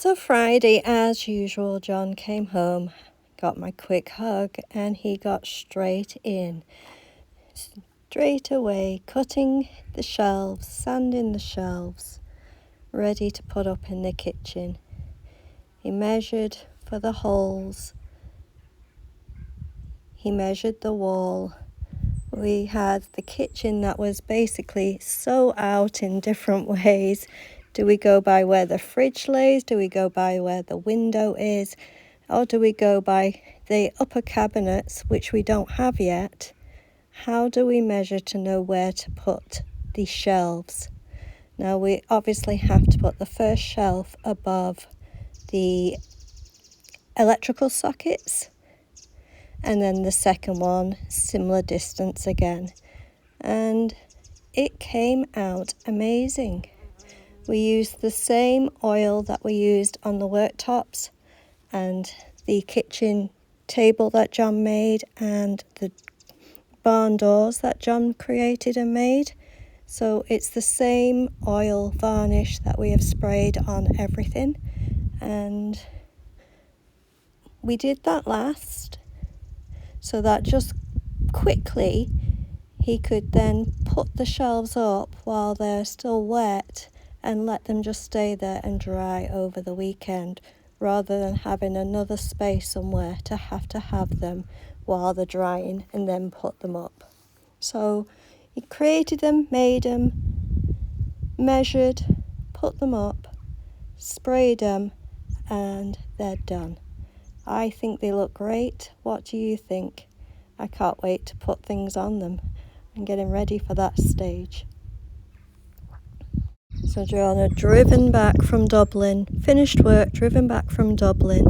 So Friday, as usual, John came home, got my quick hug, and he got straight in. Straight away, cutting the shelves, sanding the shelves, ready to put up in the kitchen. He measured for the holes. He measured the wall. We had the kitchen that was basically so out in different ways. Do we go by where the fridge lays? Do we go by where the window is? Or do we go by the upper cabinets, which we don't have yet? How do we measure to know where to put the shelves? Now we obviously have to put the first shelf above the electrical sockets, and then the second one similar distance again, and it came out amazing. We used the same oil that we used on the worktops and the kitchen table that John made and the barn doors that John created and made. So it's the same oil varnish that we have sprayed on everything, and we did that last so that just quickly he could then put the shelves up while they're still wet and let them just stay there and dry over the weekend, rather than having another space somewhere to have them while they're drying and then put them up. So he created them, made them, measured, put them up, sprayed them, and they're done. I think they look great. What do you think? I can't wait to put things on them and getting ready for that stage. So John had driven back from Dublin, finished work, driven back from Dublin,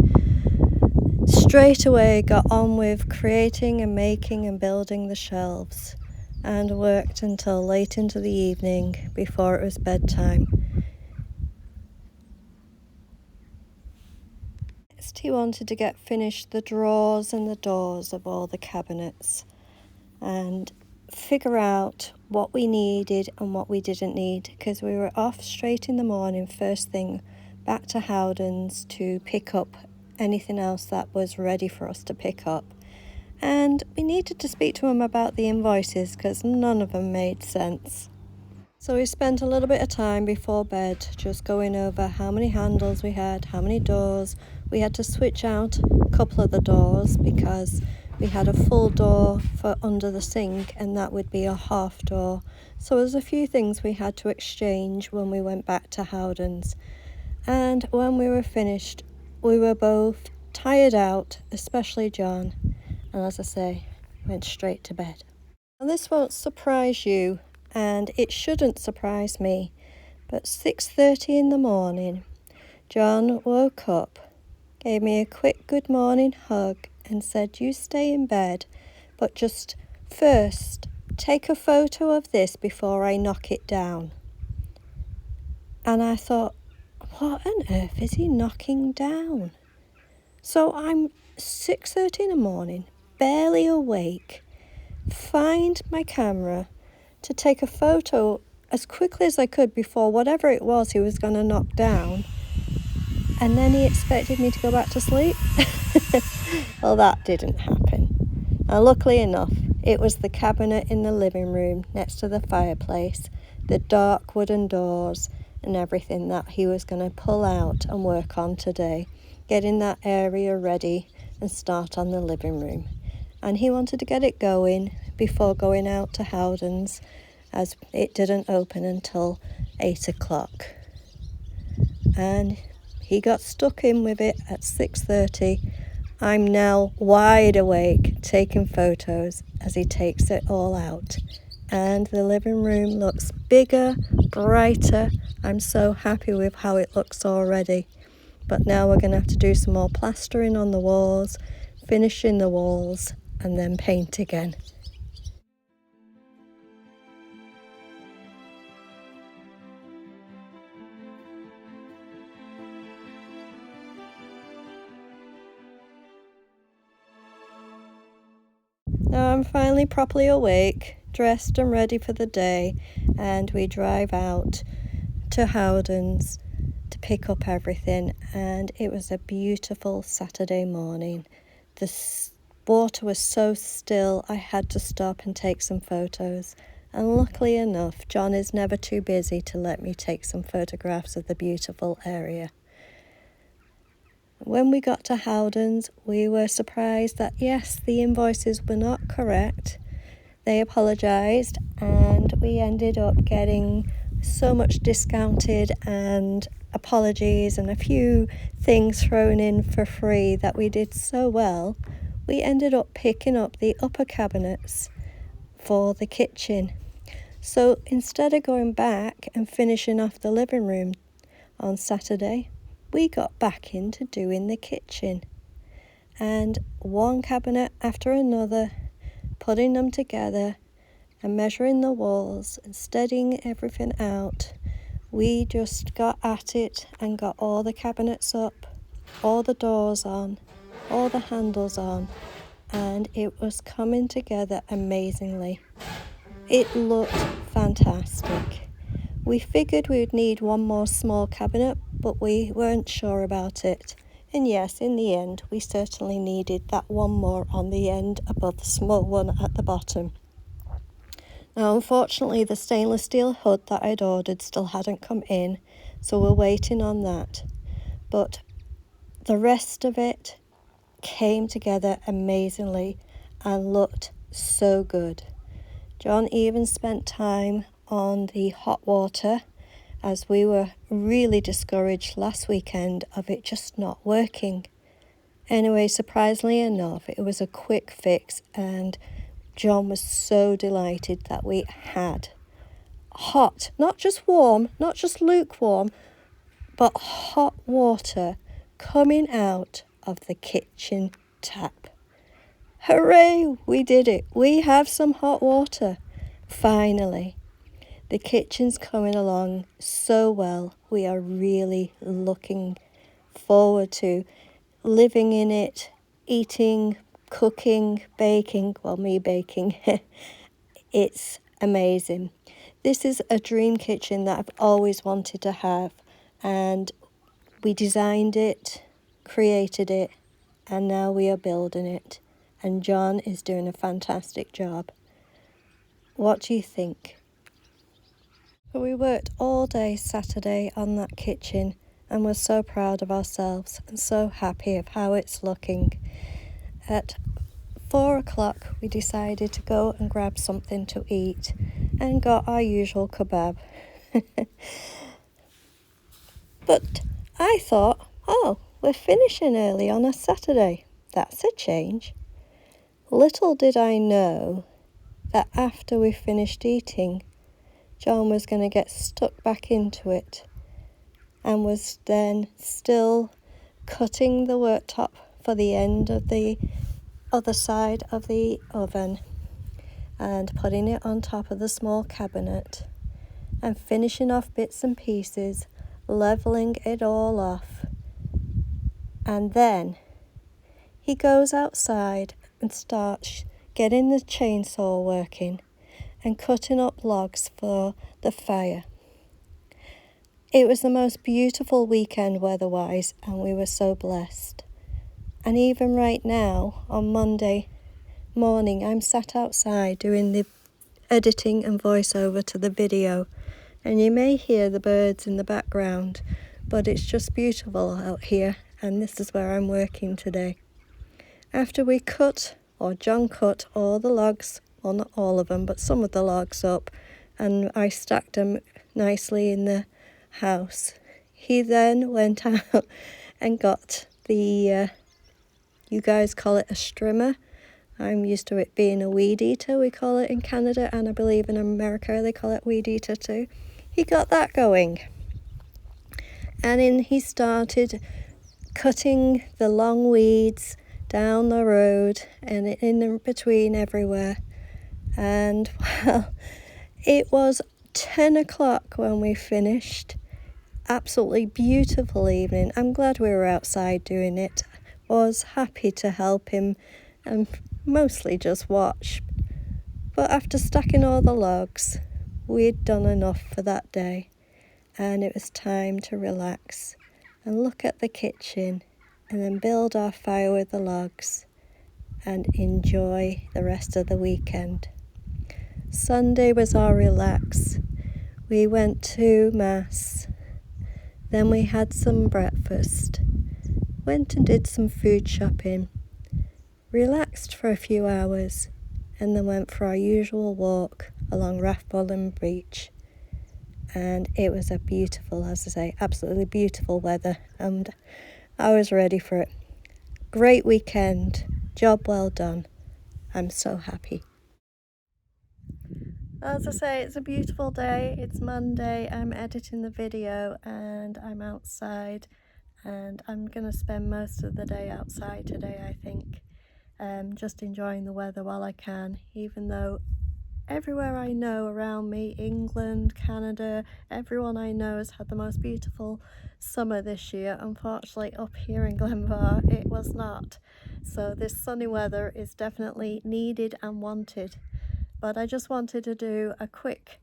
straight away got on with creating and making and building the shelves, and worked until late into the evening before it was bedtime. Next, he wanted to get finished the drawers and the doors of all the cabinets and figure out what we needed and what we didn't need, because we were off straight in the morning, first thing, back to Howden's to pick up anything else that was ready for us to pick up. And we needed to speak to him about the invoices because none of them made sense. So we spent a little bit of time before bed just going over how many handles we had, how many doors. We had to switch out a couple of the doors because we had a full door for under the sink and that would be a half door. So there's a few things we had to exchange when we went back to Howden's. And when we were finished, we were both tired out, especially John. And as I say, went straight to bed. And this won't surprise you, and it shouldn't surprise me, but 6:30 in the morning, John woke up, gave me a quick good morning hug and said, "You stay in bed, but just first take a photo of this before I knock it down." And I thought, what on earth is he knocking down? So I'm 6:30 in the morning, barely awake, find my camera to take a photo as quickly as I could before whatever it was he was going to knock down, and then he expected me to go back to sleep. Well, that didn't happen. Now, luckily enough, it was the cabinet in the living room next to the fireplace, the dark wooden doors and everything that he was going to pull out and work on today, getting that area ready and start on the living room. And he wanted to get it going before going out to Howden's, as it didn't open until 8 o'clock. And he got stuck in with it at 6:30. I'm now wide awake taking photos as he takes it all out. And the living room looks bigger, brighter. I'm so happy with how it looks already. But now we're going to have to do some more plastering on the walls, finishing the walls, and then paint again. Now I'm finally properly awake, dressed and ready for the day, and we drive out to Howden's to pick up everything, and it was a beautiful Saturday morning. The water was so still I had to stop and take some photos, and luckily enough John is never too busy to let me take some photographs of the beautiful area. When we got to Howdens, we were surprised that yes, the invoices were not correct. They apologised, and we ended up getting so much discounted and apologies and a few things thrown in for free that we did so well. We ended up picking up the upper cabinets for the kitchen. So instead of going back and finishing off the living room on Saturday, we got back into doing the kitchen. And one cabinet after another, putting them together and measuring the walls and studying everything out, we just got at it and got all the cabinets up, all the doors on, all the handles on, and it was coming together amazingly. It looked fantastic. We figured we would need one more small cabinet, but we weren't sure about it. And yes, in the end, we certainly needed that one more on the end above the small one at the bottom. Now, unfortunately, the stainless steel hood that I'd ordered still hadn't come in, so we're waiting on that. But the rest of it came together amazingly and looked so good. John even spent time on the hot water, as we were really discouraged last weekend of it just not working. Anyway, surprisingly enough, it was a quick fix, and John was so delighted that we had hot, not just warm, not just lukewarm, but hot water coming out of the kitchen tap. Hooray, we did it. We have some hot water, finally. The kitchen's coming along so well. We are really looking forward to living in it, eating, cooking, baking. Well, me baking. It's amazing. This is a dream kitchen that I've always wanted to have, and we designed it, created it, and now we are building it. And John is doing a fantastic job. What do you think? So we worked all day Saturday on that kitchen and were so proud of ourselves and so happy of how it's looking. At 4 o'clock we decided to go and grab something to eat and got our usual kebab. But I thought, oh, we're finishing early on a Saturday. That's a change. Little did I know that after we finished eating, John was going to get stuck back into it and was then still cutting the worktop for the end of the other side of the oven and putting it on top of the small cabinet and finishing off bits and pieces, leveling it all off. And then he goes outside and starts getting the chainsaw working and cutting up logs for the fire. It was the most beautiful weekend weather-wise, and we were so blessed. And even right now, on Monday morning, I'm sat outside doing the editing and voiceover to the video, and you may hear the birds in the background, but it's just beautiful out here, and this is where I'm working today. After we cut, or John cut, all the logs, well, not all of them, but some of the logs up, and I stacked them nicely in the house. He then went out and got the, you guys call it a strimmer. I'm used to it being a weed eater, we call it in Canada, and I believe in America they call it weed eater too. He got that going. And then he started cutting the long weeds down the road and in between everywhere. And well, it was 10 o'clock when we finished. Absolutely beautiful evening. I'm glad we were outside doing it. Was happy to help him and mostly just watch. But after stacking all the logs, we'd done enough for that day. and it was time to relax and look at the kitchen and then build our fire with the logs and enjoy the rest of the weekend. Sunday was our relax. We went to Mass, then we had some breakfast, went and did some food shopping, relaxed for a few hours, and then went for our usual walk along Rathbullen Beach. And it was a beautiful, as I say, absolutely beautiful weather, and I was ready for it. Great weekend, job well done. I'm so happy. As I say, it's a beautiful day. It's Monday. I'm editing the video and I'm outside, and I'm going to spend most of the day outside today, I think. Just enjoying the weather while I can, even though everywhere I know around me, England, Canada, everyone I know has had the most beautiful summer this year. Unfortunately, up here in Glenvar, it was not. So this sunny weather is definitely needed and wanted. But I just wanted to do a quick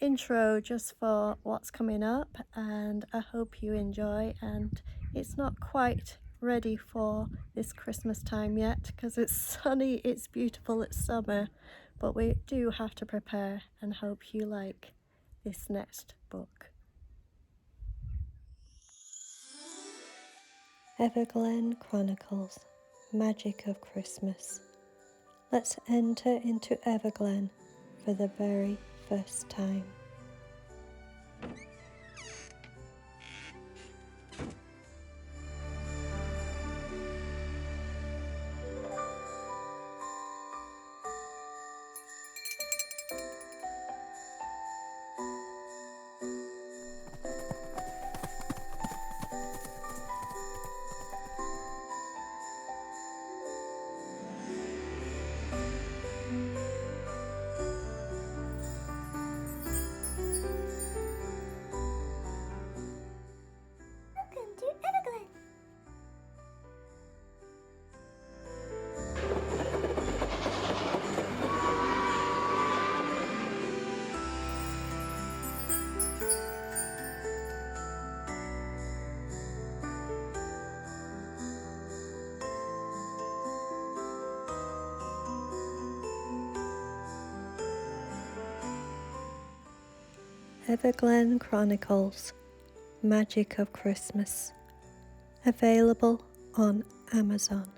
intro just for what's coming up, and I hope you enjoy. And it's not quite ready for this Christmas time yet because it's sunny, it's beautiful, it's summer, but we do have to prepare, and hope you like this next book. EVERGLEN Chronicles, Magic of Christmas. Let's enter into EVERGLEN for the very first time. Welcome to EVERGLEN. EVERGLEN Chronicles, Magic of Christmas. Available on Amazon.